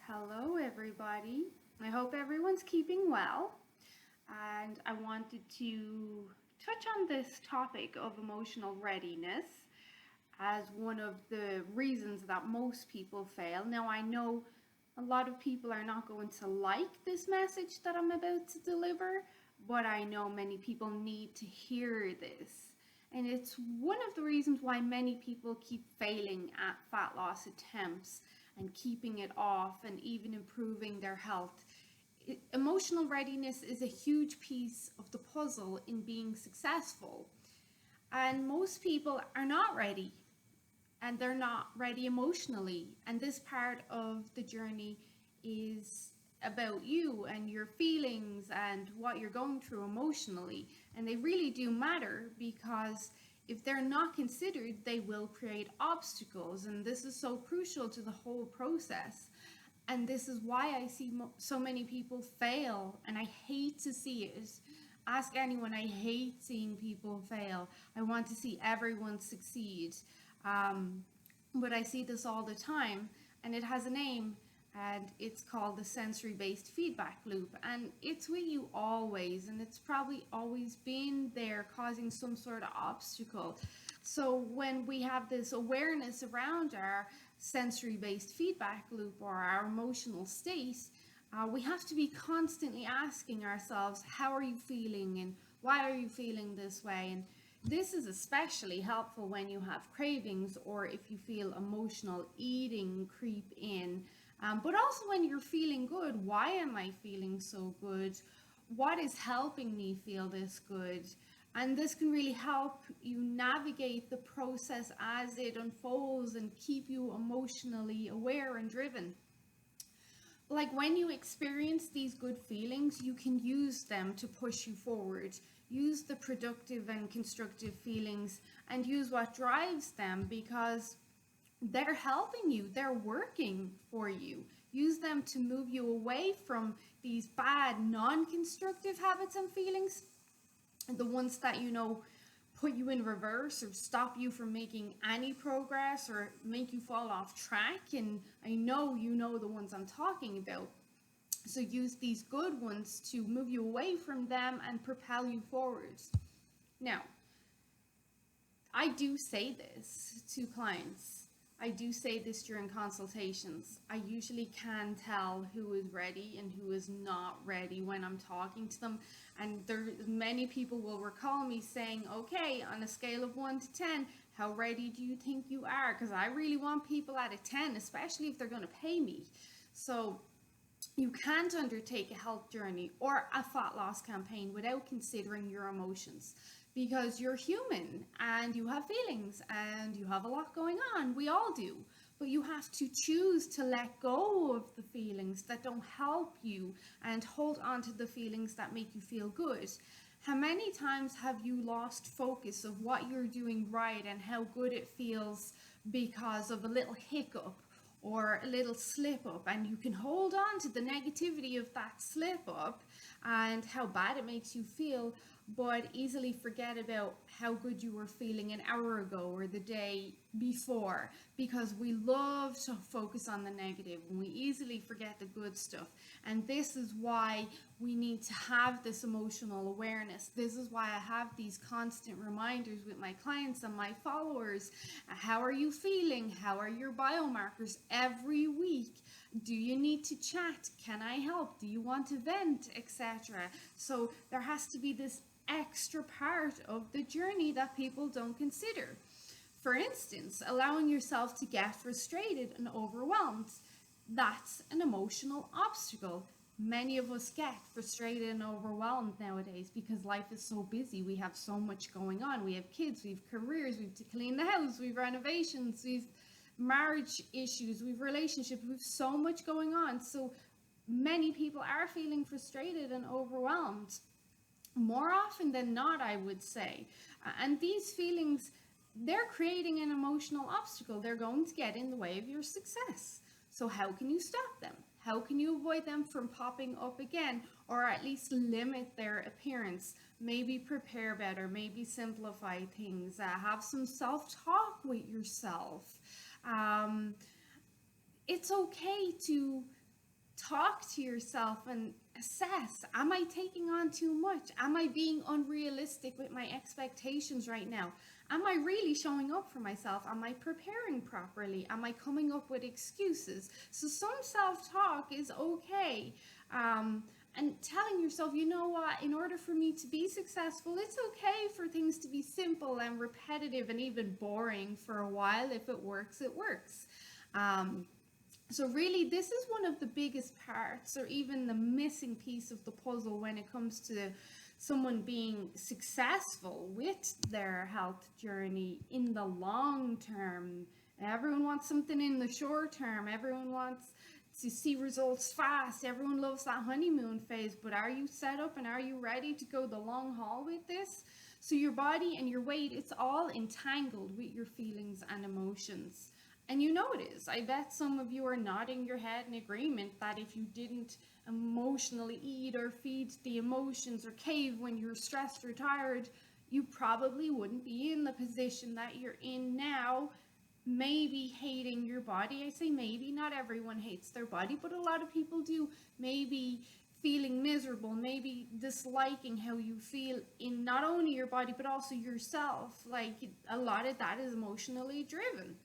Hello, everybody. I hope everyone's keeping well. And I wanted to touch on this topic of emotional readiness as one of the reasons that most people fail. Now, I know a lot of people are not going to like this message that I'm about to deliver, but I know many people need to hear this. And it's one of the reasons why many people keep failing at fat loss attempts and keeping it off and even improving their health. Emotional readiness is a huge piece of the puzzle in being successful. And most people are not ready, and they're not ready emotionally. And this part of the journey is about you and your feelings and what you're going through emotionally. And they really do matter, because if they're not considered, they will create obstacles. And this is so crucial to the whole process. And this is why I see so many people fail, and I hate to see it. Ask anyone, I hate seeing people fail. I want to see everyone succeed. Um, but I see this all the time, and it has a name, and it's called the sensory based feedback loop. And it's with you always, and it's probably always been there, causing some sort of obstacle. So when we have this awareness around our sensory based feedback loop or our emotional state, we have to be constantly asking ourselves, how are you feeling, and why are you feeling this way? And this is especially helpful when you have cravings, or if you feel emotional eating creep in. But also when you're feeling good, why am I feeling so good? What is helping me feel this good? And this can really help you navigate the process as it unfolds and keep you emotionally aware and driven. Like when you experience these good feelings, you can use them to push you forward. Use the productive and constructive feelings and use what drives them, because they're helping you, they're working for you. Use them to move you away from these bad, non constructive habits and feelings, the ones that put you in reverse or stop you from making any progress or make you fall off track. And I know you know the ones I'm talking about. So use these good ones to move you away from them and propel you forward. Now, I do say this to clients. I do say this during consultations. I usually can tell who is ready and who is not ready when I'm talking to them. And many people will recall me saying, okay, on a scale of 1 to 10, how ready do you think you are? Because I really want people at a 10, especially if they're going to pay me. So you can't undertake a health journey or a fat loss campaign without considering your emotions, because you're human and you have feelings and you have a lot going on. We all do. But you have to choose to let go of the feelings that don't help you and hold on to the feelings that make you feel good. How many times have you lost focus of what you're doing right and how good it feels because of a little hiccup or a little slip up, and you can hold on to the negativity of that slip up and how bad it makes you feel, but easily forget about how good you were feeling an hour ago or the day before, because we love to focus on the negative and we easily forget the good stuff. And this is why we need to have this emotional awareness. This is why I have these constant reminders with my clients and my followers. How are you feeling? How are your biomarkers every week? Do you need to chat? Can I help? Do you want to vent, etc.? So there has to be this extra part of the journey that people don't consider. For instance, allowing yourself to get frustrated and overwhelmed. That's an emotional obstacle. Many of us get frustrated and overwhelmed nowadays because life is so busy. We have so much going on. We have kids, we have careers, we have to clean the house, we have renovations, we have marriage issues, we have relationships, we have so much going on. So many people are feeling frustrated and overwhelmed more often than not, I would say. And these feelings, they're creating an emotional obstacle. They're going to get in the way of your success. So how can you stop them? How can you avoid them from popping up again, or at least limit their appearance? Maybe prepare better, maybe simplify things, have some self-talk with yourself. It's okay to talk to yourself and assess, am I taking on too much? Am I being unrealistic with my expectations right now? Am I really showing up for myself? Am I preparing properly? Am I coming up with excuses? So some self-talk is okay. And telling yourself, you know what, in order for me to be successful, it's okay for things to be simple and repetitive and even boring for a while. If it works, it works. So really, this is one of the biggest parts, or even the missing piece of the puzzle when it comes to someone being successful with their health journey in the long term. Everyone wants something in the short term. Everyone wants to see results fast. Everyone loves that honeymoon phase, but are you set up and are you ready to go the long haul with this? So your body and your weight, it's all entangled with your feelings and emotions. And you know it is. I bet some of you are nodding your head in agreement that if you didn't emotionally eat or feed the emotions or cave when you're stressed or tired, you probably wouldn't be in the position that you're in now, maybe hating your body. I say maybe, not everyone hates their body, but a lot of people do. Maybe feeling miserable, maybe disliking how you feel in not only your body but also yourself. Like, a lot of that is emotionally driven.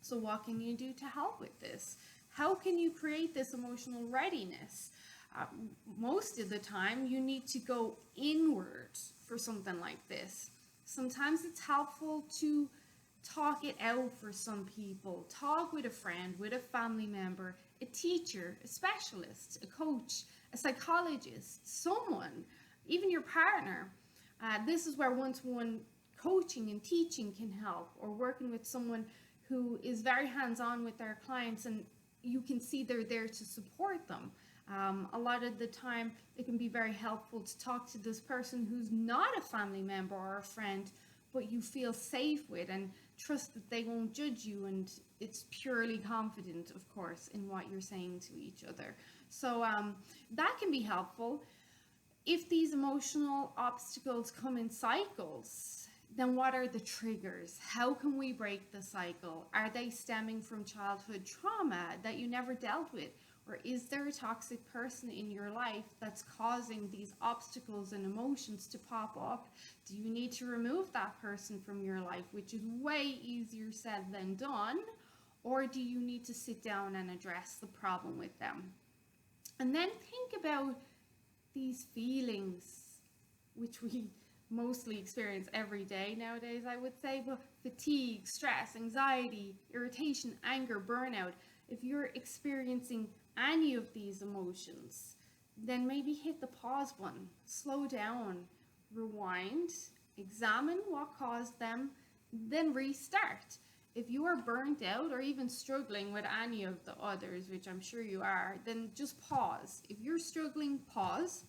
So what can you do to help with this? How can you create this emotional readiness? Uh, Most of the time, you need to go inward for something like this. Sometimes it's helpful to talk it out for some people. Talk with a friend, with a family member, a teacher, a specialist, a coach, a psychologist, someone, even your partner. This is where one-to-one coaching and teaching can help, or working with someone who is very hands-on with their clients and you can see they're there to support them. A lot of the time it can be very helpful to talk to this person who's not a family member or a friend, but you feel safe with and trust that they won't judge you, and it's purely confident, of course, in what you're saying to each other. So that can be helpful. If these emotional obstacles come in cycles, then what are the triggers? How can we break the cycle? Are they stemming from childhood trauma that you never dealt with? Or is there a toxic person in your life that's causing these obstacles and emotions to pop up? Do you need to remove that person from your life, which is way easier said than done? Or do you need to sit down and address the problem with them? And then think about these feelings, which we mostly experience every day nowadays, I would say, but fatigue, stress, anxiety, irritation, anger, burnout. If you're experiencing any of these emotions, then maybe hit the pause button, slow down, rewind, examine what caused them, then restart. If you are burnt out or even struggling with any of the others, which I'm sure you are, then just pause. If you're struggling, pause,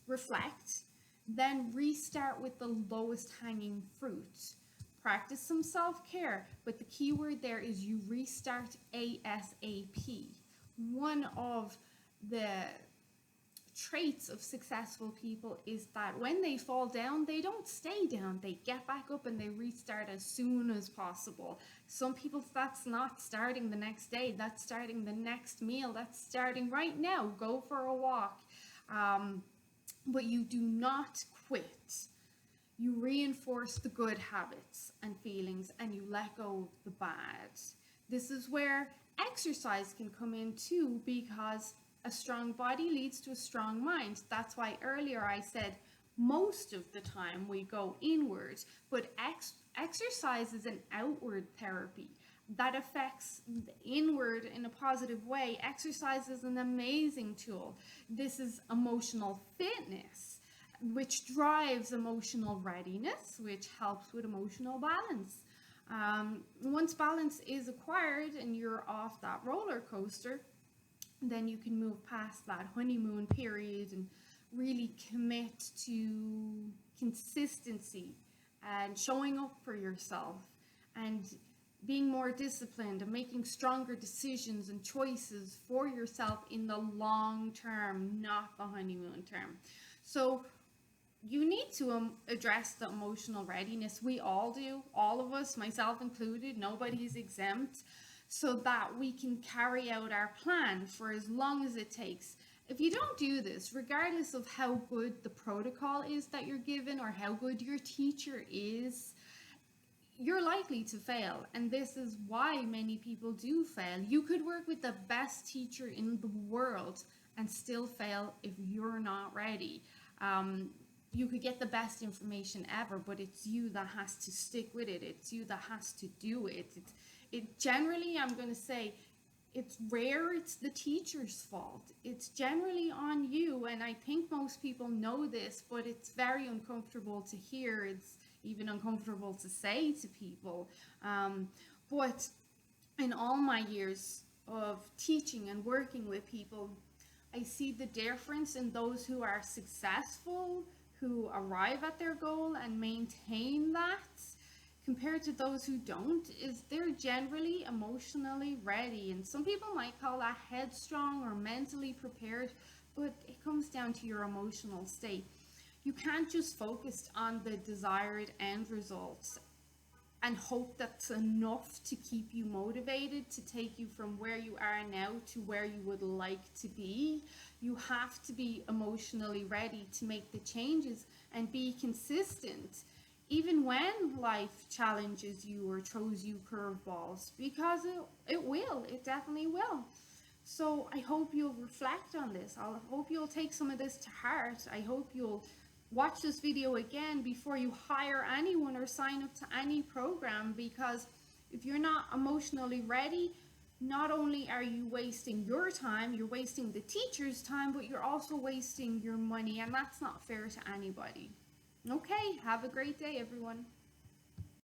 reflect, then restart with the lowest hanging fruit. Practice some self-care, but the key word there is you restart ASAP. One of the traits of successful people is that when they fall down, they don't stay down. They get back up and they restart as soon as possible. Some people, that's not starting the next day. That's starting the next meal. That's starting right now. Go for a walk. But you do not quit. You reinforce the good habits and feelings and you let go of the bad. This is where exercise can come in too, because a strong body leads to a strong mind. That's why earlier I said most of the time we go inward, but exercise is an outward therapy that affects the inward in a positive way. Exercise is an amazing tool. This is emotional fitness, which drives emotional readiness, which helps with emotional balance. Once balance is acquired and you're off that roller coaster, then you can move past that honeymoon period and really commit to consistency and showing up for yourself and being more disciplined and making stronger decisions and choices for yourself in the long term, not the honeymoon term. So you need to address the emotional readiness. We all do, all of us, myself included. Nobody's exempt. so that we can carry out our plan for as long as it takes. If you don't do this, regardless of how good the protocol is that you're given or how good your teacher is, you're likely to fail. And this is why many people do fail. You could work with the best teacher in the world and still fail if you're not ready. You could get the best information ever, but it's you that has to stick with it. It's you that has to do it. It generally, I'm going to say, it's rare it's the teacher's fault. It's generally on you, and I think most people know this, but it's very uncomfortable to hear. It's even uncomfortable to say to people. But in all my years of teaching and working with people, I see the difference in those who are successful, who arrive at their goal and maintain that, compared to those who don't, is they're generally emotionally ready. And some people might call that headstrong or mentally prepared, but it comes down to your emotional state. You can't just focus on the desired end results and hope that's enough to keep you motivated to take you from where you are now to where you would like to be. You have to be emotionally ready to make the changes and be consistent, even when life challenges you or throws you curveballs, because it definitely will. So I hope you'll reflect on this. I hope you'll take some of this to heart. I hope you'll watch this video again before you hire anyone or sign up to any program, because if you're not emotionally ready, not only are you wasting your time, you're wasting the teacher's time, but you're also wasting your money, and that's not fair to anybody. Okay, have a great day, everyone.